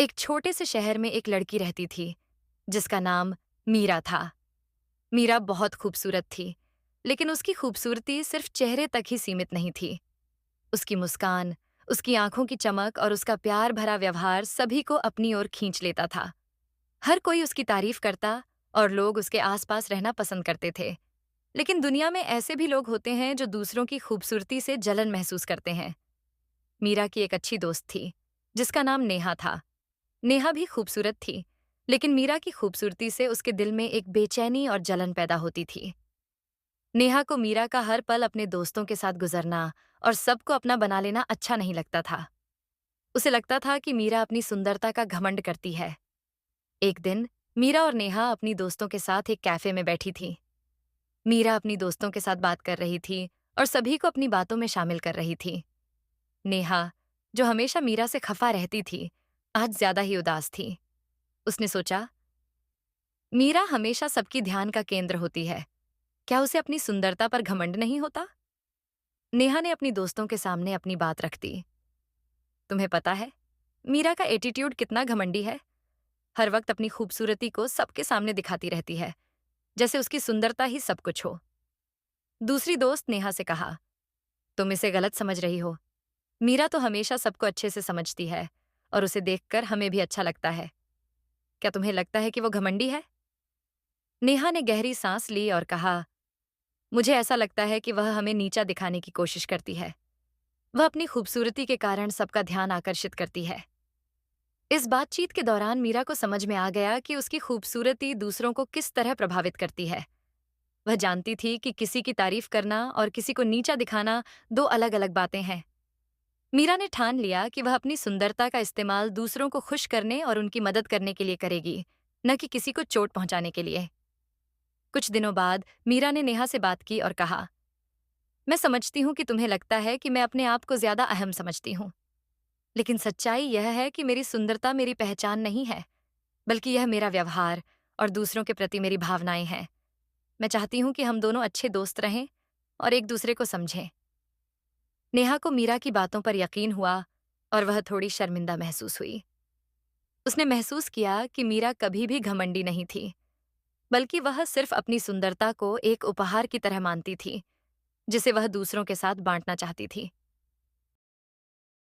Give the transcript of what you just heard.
एक छोटे से शहर में एक लड़की रहती थी जिसका नाम मीरा था। मीरा बहुत खूबसूरत थी, लेकिन उसकी खूबसूरती सिर्फ चेहरे तक ही सीमित नहीं थी। उसकी मुस्कान, उसकी आंखों की चमक और उसका प्यार भरा व्यवहार सभी को अपनी ओर खींच लेता था। हर कोई उसकी तारीफ करता और लोग उसके आसपास रहना पसंद करते थे। लेकिन दुनिया में ऐसे भी लोग होते हैं जो दूसरों की खूबसूरती से जलन महसूस करते हैं। मीरा की एक अच्छी दोस्त थी जिसका नाम नेहा था। नेहा भी खूबसूरत थी, लेकिन मीरा की खूबसूरती से उसके दिल में एक बेचैनी और जलन पैदा होती थी। नेहा को मीरा का हर पल अपने दोस्तों के साथ गुजरना और सबको अपना बना लेना अच्छा नहीं लगता था। उसे लगता था कि मीरा अपनी सुंदरता का घमंड करती है। एक दिन मीरा और नेहा अपनी दोस्तों के साथ एक कैफे में बैठी थी। मीरा अपनी दोस्तों के साथ बात कर रही थी और सभी को अपनी बातों में शामिल कर रही थी। नेहा, जो हमेशा मीरा से खफा रहती थी, आज ज्यादा ही उदास थी। उसने सोचा, मीरा हमेशा सबकी ध्यान का केंद्र होती है। क्या उसे अपनी सुंदरता पर घमंड नहीं होता? नेहा ने अपनी दोस्तों के सामने अपनी बात रख दी। तुम्हें पता है, मीरा का एटीट्यूड कितना घमंडी है। हर वक्त अपनी खूबसूरती को सबके सामने दिखाती रहती है, जैसे उसकी सुंदरता ही सब कुछ हो। दूसरी दोस्त नेहा से कहा, तुम इसे गलत समझ रही हो। मीरा तो हमेशा सबको अच्छे से समझती है और उसे देखकर हमें भी अच्छा लगता है। क्या तुम्हें लगता है कि वो घमंडी है? नेहा ने गहरी सांस ली और कहा, मुझे ऐसा लगता है कि वह हमें नीचा दिखाने की कोशिश करती है। वह अपनी खूबसूरती के कारण सबका ध्यान आकर्षित करती है। इस बातचीत के दौरान मीरा को समझ में आ गया कि उसकी खूबसूरती दूसरों को किस तरह प्रभावित करती है। वह जानती थी कि किसी की तारीफ करना और किसी को नीचा दिखाना दो अलग-अलग बातें हैं। मीरा ने ठान लिया कि वह अपनी सुंदरता का इस्तेमाल दूसरों को खुश करने और उनकी मदद करने के लिए करेगी, न कि किसी को चोट पहुंचाने के लिए। कुछ दिनों बाद मीरा ने नेहा से बात की और कहा, मैं समझती हूँ कि तुम्हें लगता है कि मैं अपने आप को ज्यादा अहम समझती हूँ, लेकिन सच्चाई यह है कि मेरी सुंदरता मेरी पहचान नहीं है, बल्कि यह मेरा व्यवहार और दूसरों के प्रति मेरी भावनाएं हैं। मैं चाहती हूँ कि हम दोनों अच्छे दोस्त रहें और एक दूसरे को समझें। नेहा को मीरा की बातों पर यकीन हुआ और वह थोड़ी शर्मिंदा महसूस हुई। उसने महसूस किया कि मीरा कभी भी घमंडी नहीं थी, बल्कि वह सिर्फ अपनी सुंदरता को एक उपहार की तरह मानती थी, जिसे वह दूसरों के साथ बांटना चाहती थी।